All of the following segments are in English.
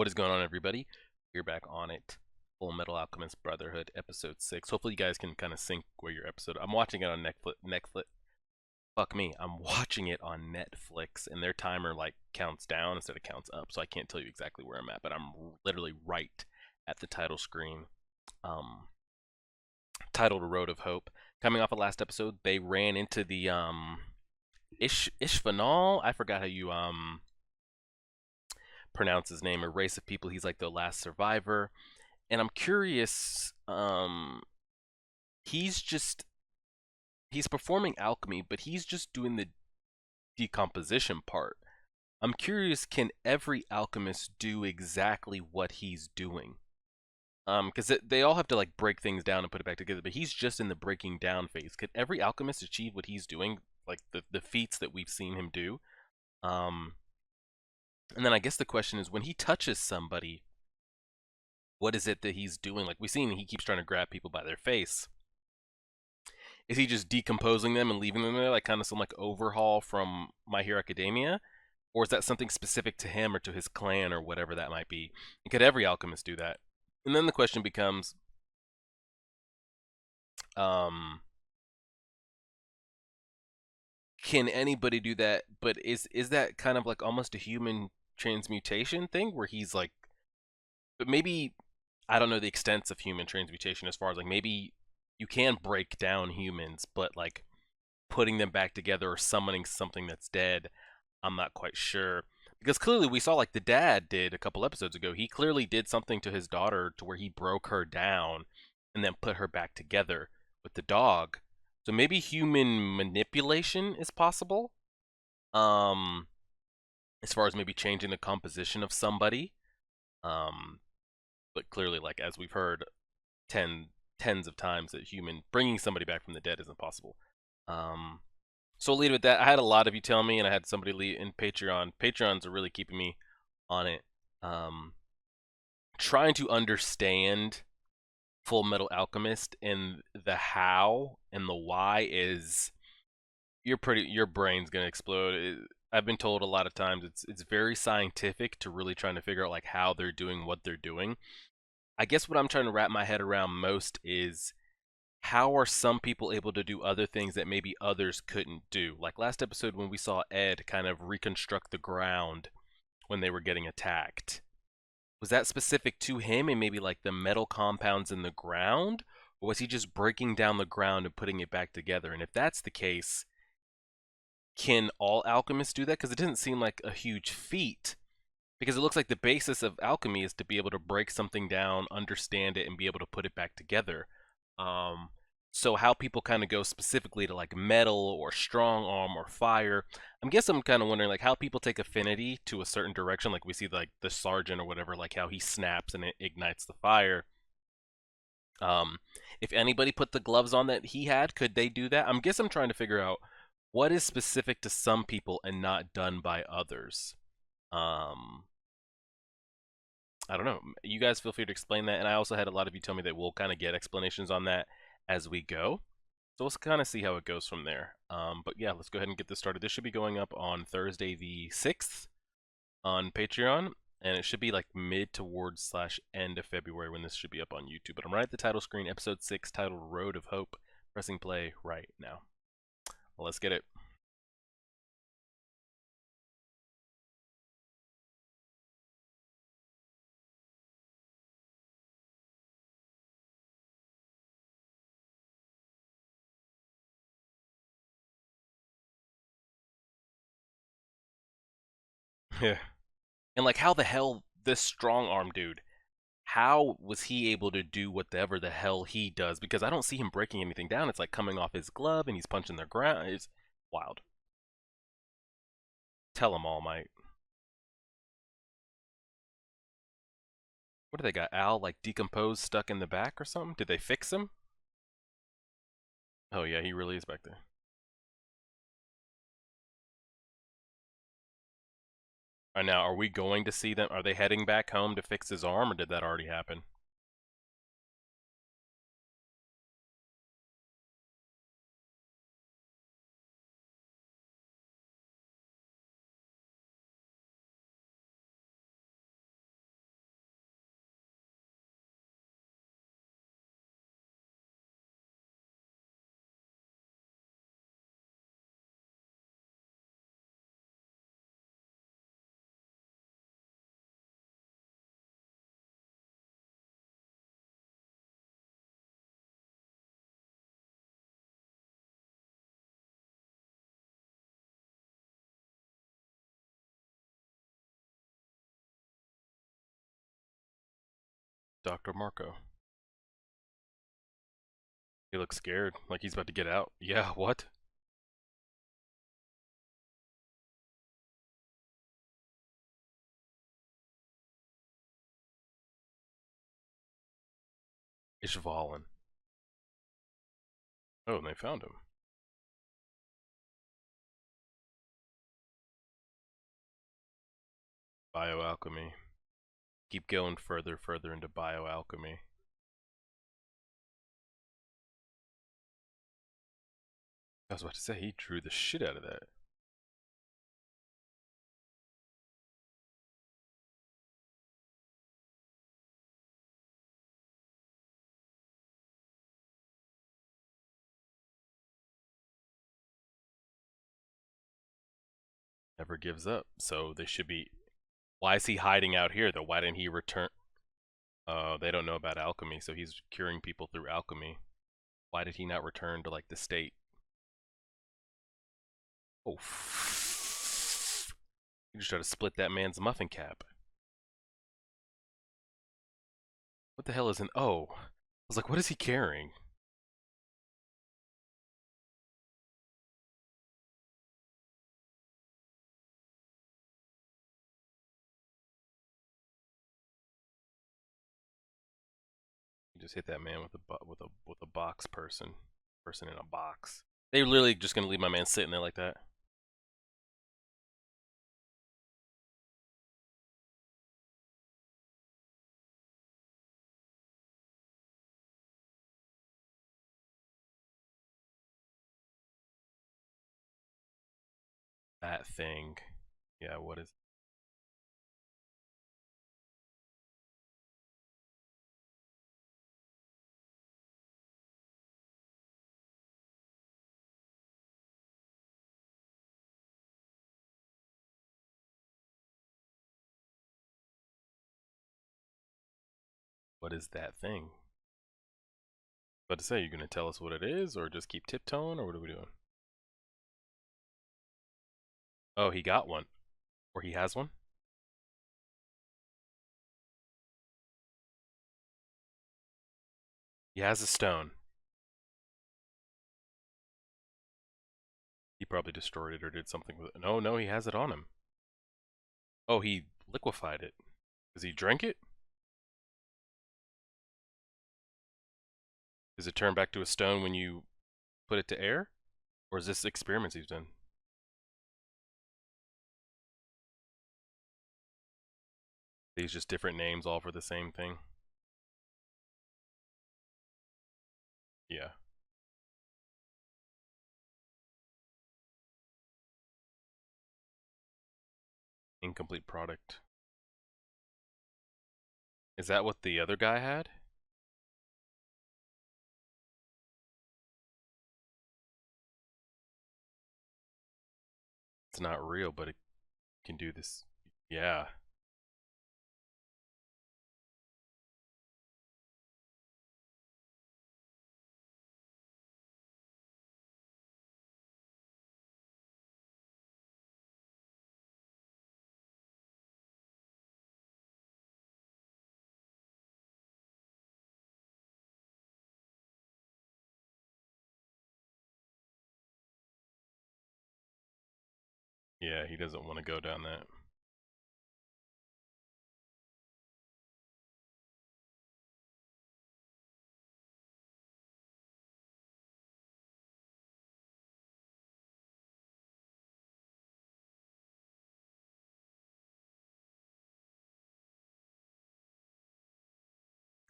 What is going on, everybody? We're back on it. Fullmetal Alchemist Brotherhood, episode 6. Hopefully, you guys can kind of sync where your episode. I'm watching it on Netflix. Fuck me. I'm watching it on Netflix, and their timer like counts down instead of counts up, so I can't tell you exactly where I'm at. But I'm literally right at the title screen, um, titled "Road of Hope." Coming off of last episode, they ran into the Ishvanal. I forgot how you pronounce his name. A race of people. He's like the last survivor. And I'm curious, he's just he's performing alchemy, but he's just doing the decomposition part. I'm curious, can every alchemist do exactly what he's doing? Because they all have to like break things down and put it back together, but he's just in the breaking down phase. Could every alchemist achieve what he's doing, like the feats that we've seen him do? Um, and then I guess the question is, when he touches somebody, what is it that he's doing? Like we've seen, he keeps trying to grab people by their face. Is he just decomposing them and leaving them there, like kind of some like overhaul from My Hero Academia? Or is that something specific to him or to his clan or whatever that might be? And could every alchemist do that? And then the question becomes, um, can anybody do that? But is that kind of like almost a human transmutation thing where he's like, but maybe I don't know the extents of human transmutation as far as like maybe you can break down humans, but like putting them back together or summoning something that's dead, I'm not quite sure. Because clearly we saw like the dad did a couple episodes ago. He clearly did something to his daughter to where he broke her down and then put her back together with the dog. So maybe human manipulation is possible. Um as far as maybe changing the composition of somebody. Um but clearly like as we've heard tens of times that human bringing somebody back from the dead isn't possible. Um So I'll leave it at that. I had a lot of you tell me, and I had somebody leave in Patreon. Patreons are really keeping me on it. Um, Trying to understand Full Metal Alchemist and the how and the why is your brain's gonna explode. I've been told a lot of times it's very scientific to really trying to figure out like how they're doing what they're doing. I guess what I'm trying to wrap my head around most is how are some people able to do other things that maybe others couldn't do? Like last episode when we saw Ed kind of reconstruct the ground when they were getting attacked. Was that specific to him and maybe like the metal compounds in the ground? Or was he just breaking down the ground and putting it back together? And if that's the case, can all alchemists do that? Because it doesn't seem like a huge feat. Because it looks like the basis of alchemy is to be able to break something down, understand it, and be able to put it back together. Um, so how people kind of go specifically to like metal or strong arm or fire. I'm kind of wondering like how people take affinity to a certain direction. Like we see like the sergeant or whatever, like how he snaps and it ignites the fire. Um, if anybody put the gloves on that he had, could they do that? I'm trying to figure out what is specific to some people and not done by others. Um, I don't know. You guys feel free to explain that. And I also had a lot of you tell me that we'll kind of get explanations on that as we go. So let's kind of see how it goes from there. But yeah, let's go ahead and get this started. This should be going up on Thursday the 6th on Patreon. And it should be like mid towards slash end of February when this should be up on YouTube. But I'm right at the title screen, episode 6, titled Road of Hope. Pressing play right now. Well, let's get it. Yeah. And like how the hell this strong arm dude, how was he able to do whatever the hell he does? Because I don't see him breaking anything down. It's like coming off his glove and he's punching the ground. It's wild. Tell him, All Might. What do they got? Al like decomposed, stuck in the back or something? Did they fix him? Oh yeah, he really is back there. All right, now, are we going to see them? Are they heading back home to fix his arm, or did that already happen? Dr. Marco. He looks scared, like he's about to get out. Yeah, what? Ishvalan. Oh, and they found him. Bioalchemy. Keep going further into bioalchemy. I was about to say, he drew the shit out of that. Never gives up. So they should be. Why is he hiding out here though? Why didn't he return? They don't know about alchemy, so he's curing people through alchemy. Why did he not return to like the state? Oh, you just try to split that man's muffin cap. What the hell is an O? I was like, what is he carrying? You just hit that man with a box person in a box. They literally just gonna leave my man sitting there like that. That thing. Yeah, what is that thing? About to say, you gonna tell us what it is, or just keep tiptoeing, or what are we doing? Oh, he got one, or he has one. He has a stone. He probably destroyed it or did something with it. No, no, he has it on him. Oh, he liquefied it. Does he drink it? Does it turn back to a stone when you put it to air? Or is this experiments he's done? These just different names all for the same thing? Yeah. Incomplete product. Is that what the other guy had? It's not real, but it can do this. Yeah. Yeah, he doesn't want to go down that.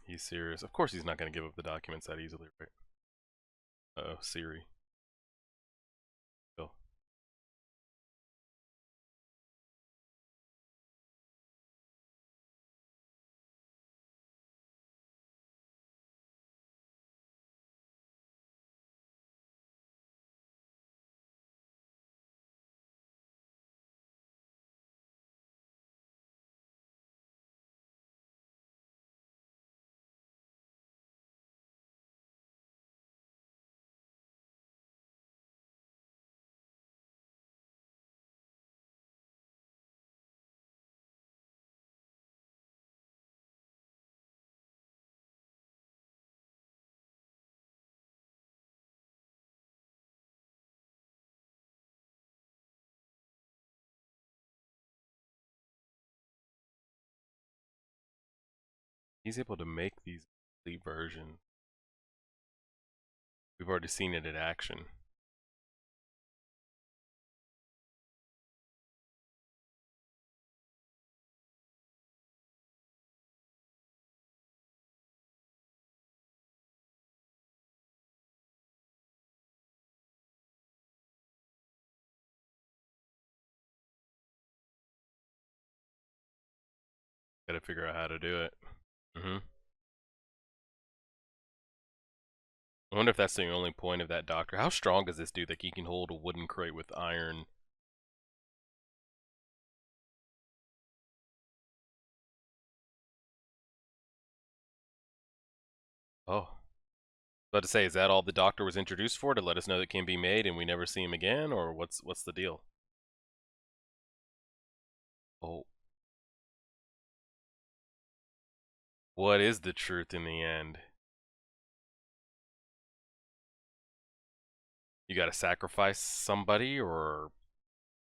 He's serious. Of course he's not going to give up the documents that easily, right? Uh-oh, Siri. Bill. He's able to make these complete versions. We've already seen it in action. Gotta figure out how to do it. Mm-hmm. I wonder if that's the only point of that doctor. How strong is this dude that he can hold a wooden crate with iron? Oh. About to say, is that all the doctor was introduced for, to let us know that it can be made and we never see him again, or what's the deal? Oh, what is the truth in the end? You gotta sacrifice somebody, or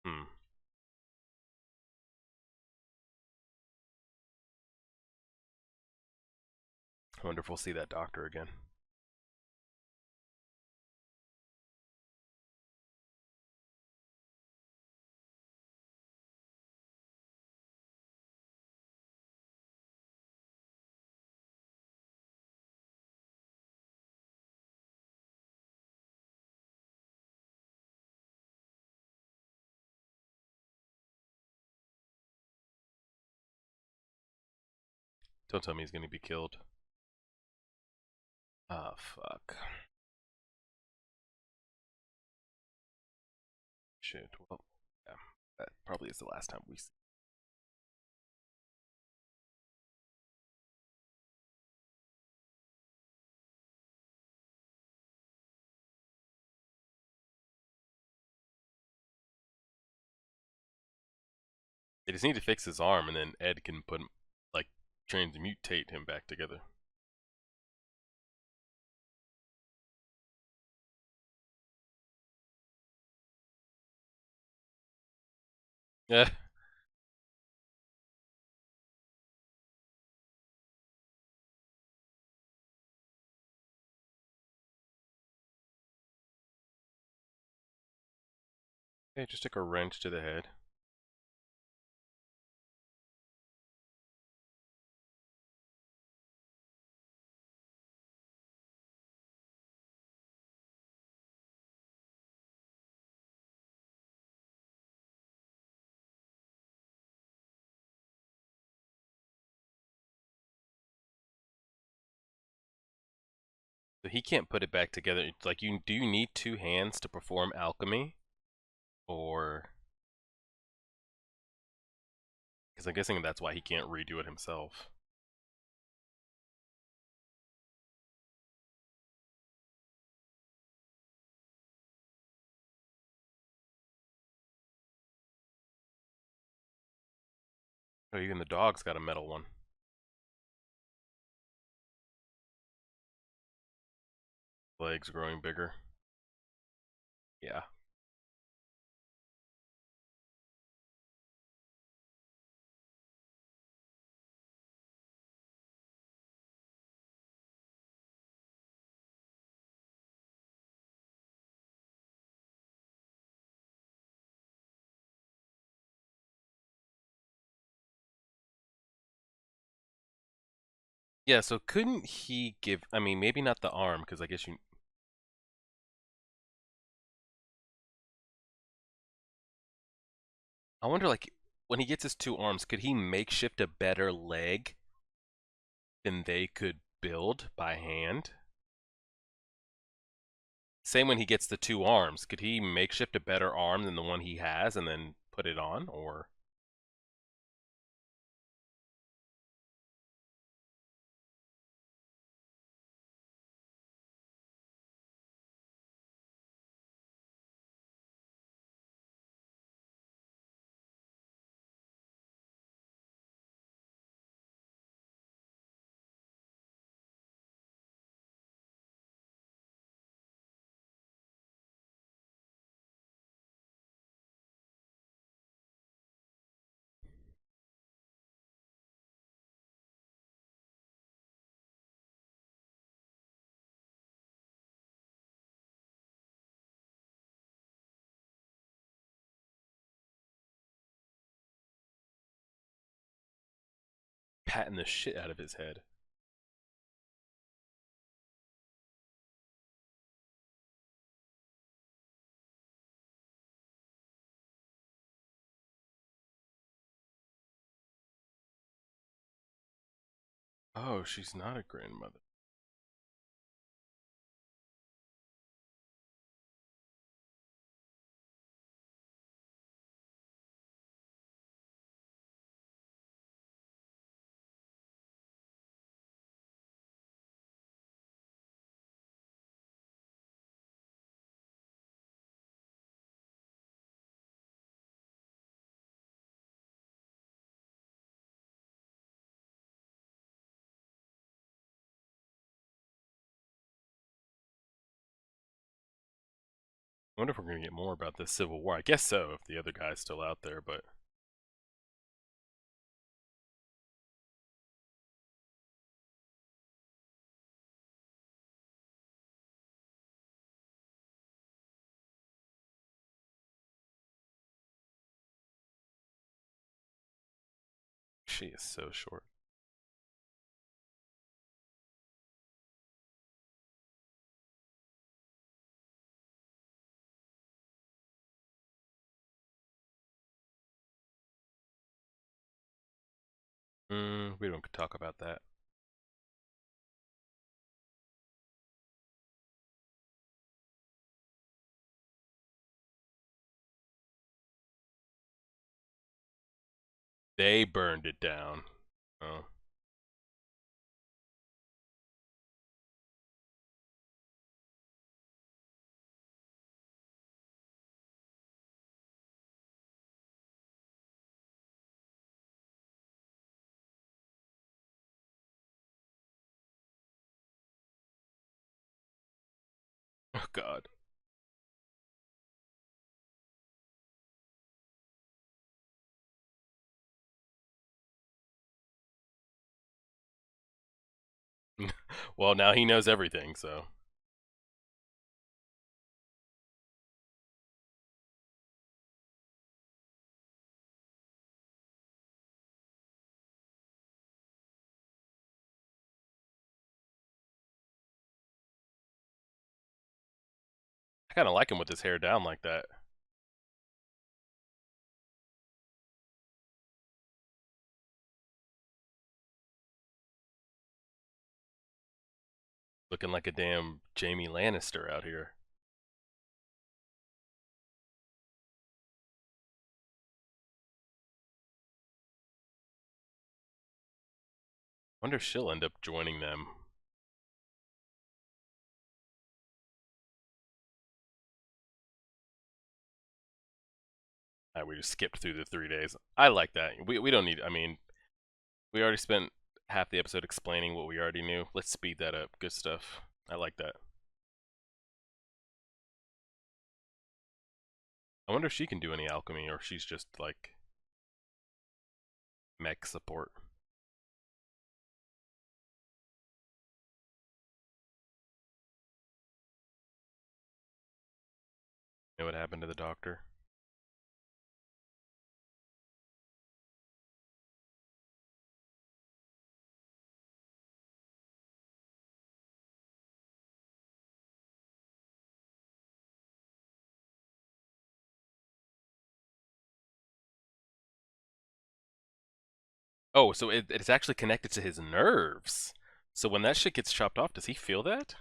hmm. I wonder if we'll see that doctor again. Don't tell me he's gonna be killed. Ah, fuck. Shit. Well, yeah. That probably is the last time we see. They just need to fix his arm, and then Ed can put him, like, transmutate him back together. Yeah. Okay, just took a wrench to the head. So he can't put it back together. It's like, do you need two hands to perform alchemy? Or, because I'm guessing that's why he can't redo it himself. Oh, even the dog's got a metal one. Legs growing bigger. Yeah. Yeah, so couldn't he give, I mean, maybe not the arm, because I guess you, I wonder, like, when he gets his two arms, could he makeshift a better leg than they could build by hand? Same when he gets the two arms. Could he makeshift a better arm than the one he has and then put it on? Or, patting the shit out of his head. Oh, she's not a grandmother. I wonder if we're gonna get more about this Civil War. I guess so, if the other guy's still out there, but she is so short. We don't talk about that. They burned it down. Oh, oh God. Well, now he knows everything, so I kind of like him with his hair down like that, looking like a damn Jamie Lannister out here. Wonder if she'll end up joining them. We just skipped through the 3 days. I like that. We don't need. I mean, we already spent half the episode explaining what we already knew. Let's speed that up. Good stuff. I like that. I wonder if she can do any alchemy or she's just like mech support. You know what happened to the doctor? Oh, so it's actually connected to his nerves. So when that shit gets chopped off, does he feel that?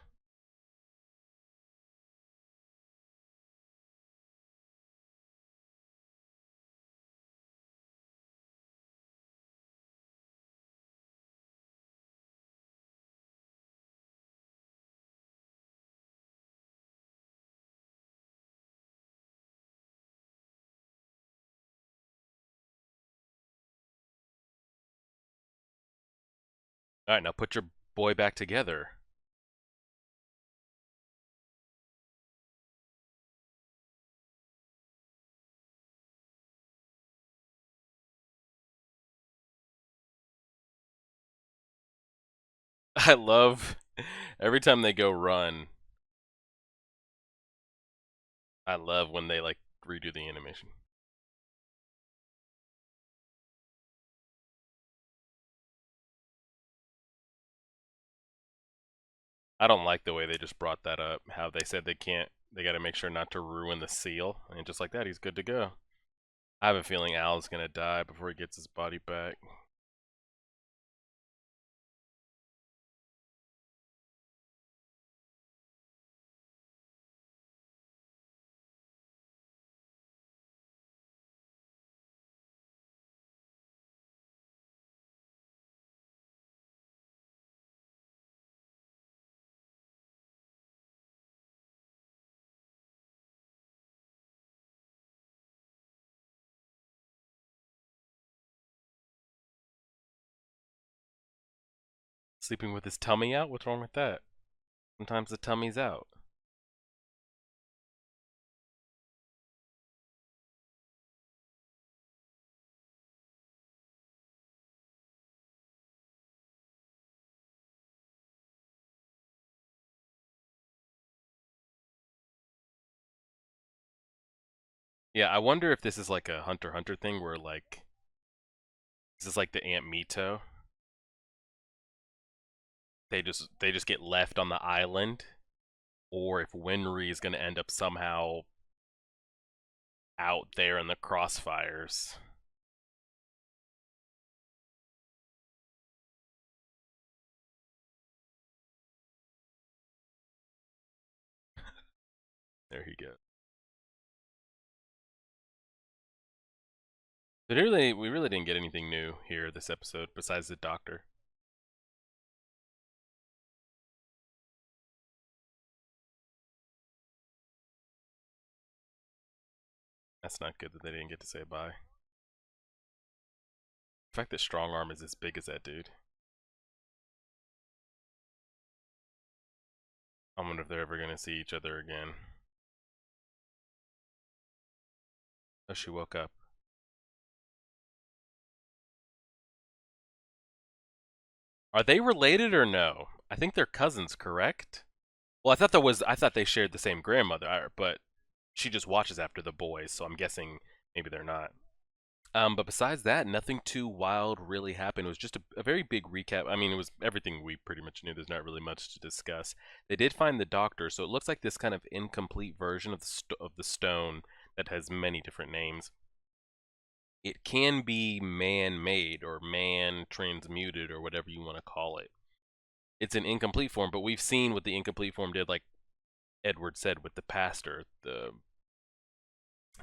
All right, now put your boy back together. I love every time they go run. I love when they like redo the animation. I don't like the way they just brought that up. How they said they can't. They got to make sure not to ruin the seal, and just like that, he's good to go. I have a feeling Al's gonna die before he gets his body back. Sleeping with his tummy out? What's wrong with that? Sometimes the tummy's out. Yeah, I wonder if this is like a Hunter x Hunter thing where like this is like the Aunt Mito. They just get left on the island, or if Winry is gonna end up somehow out there in the crossfires. There he goes. But we really didn't get anything new here this episode besides the doctor. That's not good that they didn't get to say bye. The fact that Strong Arm is as big as that dude. I wonder if they're ever gonna see each other again. Oh, she woke up. Are they related or no? I think they're cousins, correct? Well, I thought they shared the same grandmother, but she just watches after the boys, so I'm guessing maybe they're not. But besides that, nothing too wild really happened. It was just a very big recap. I mean, it was everything we pretty much knew. There's not really much to discuss. They did find the doctor, so it looks like this kind of incomplete version of the stone that has many different names. It can be man-made or man-transmuted or whatever you want to call it. It's an incomplete form, but we've seen what the incomplete form did, like Edward said with the pastor,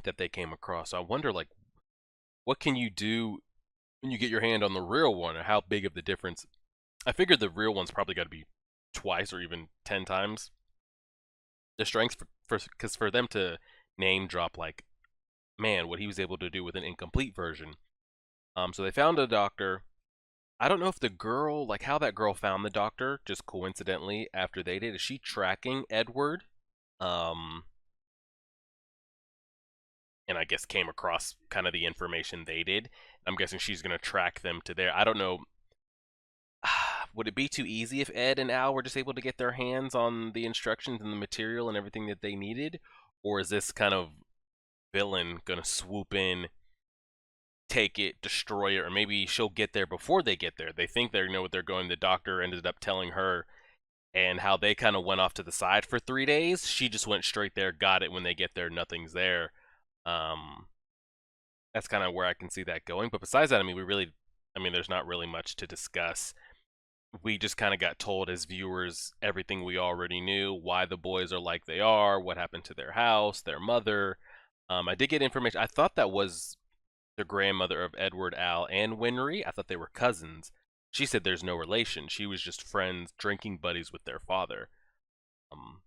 that they came across. So I wonder, like, what can you do when you get your hand on the real one, or how big of the difference? I figured the real one's probably got to be twice or even 10 times the strength because for them to name drop like, man, what he was able to do with an incomplete version. So they found a doctor. I don't know if the girl, like how that girl found the doctor, just coincidentally after they did. Is she tracking Edward? Um, and I guess came across kind of the information they did. I'm guessing she's gonna track them to there. I don't know. Would it be too easy if Ed and Al were just able to get their hands on the instructions and the material and everything that they needed? Or is this kind of villain gonna swoop in, take it, destroy it, or maybe she'll get there before they get there? They think they know what they're going. The doctor ended up telling her, and how they kind of went off to the side for 3 days. She just went straight there, got it. When they get there, nothing's there. Um, that's kind of where I can see that going. But besides that, I mean, there's not really much to discuss. We just kind of got told as viewers everything we already knew, why the boys are like they are, what happened to their house, their mother. I did get information. I thought that was the grandmother of Edward, Al, and Winry. I thought they were cousins. She said there's no relation. She was just friends, drinking buddies with their father. Um,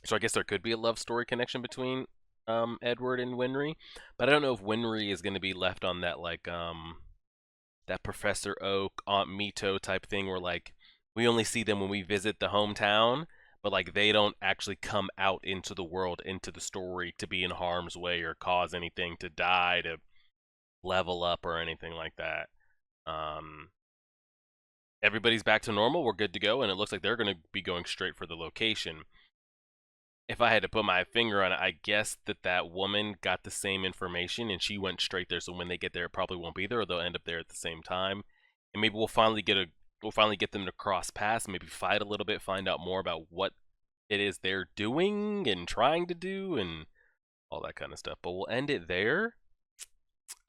so I guess there could be a love story connection between Edward and Winry, but I don't know if Winry is going to be left on that like that Professor Oak, Aunt Mito type thing where like we only see them when we visit the hometown, but like they don't actually come out into the world, into the story to be in harm's way or cause anything, to die, to level up or anything like that. Um, Everybody's back to normal. We're good to go, and it looks like they're going to be going straight for the location. If I had to put my finger on it, I guess that woman got the same information and she went straight there. So when they get there, it probably won't be there, or they'll end up there at the same time. And maybe we'll finally get we'll finally get them to cross paths, maybe fight a little bit, find out more about what it is they're doing and trying to do and all that kind of stuff. But we'll end it there.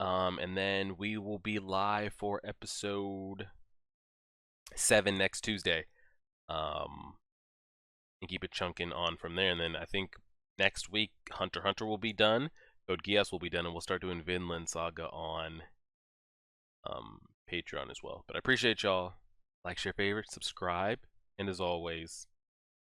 And then we will be live for episode 7 next Tuesday. And keep it chunking on from there. And then I think next week Hunter x Hunter will be done. Code Geass will be done, and we'll start doing Vinland Saga on Patreon as well. But I appreciate y'all. Like, share, favorite, subscribe, and as always,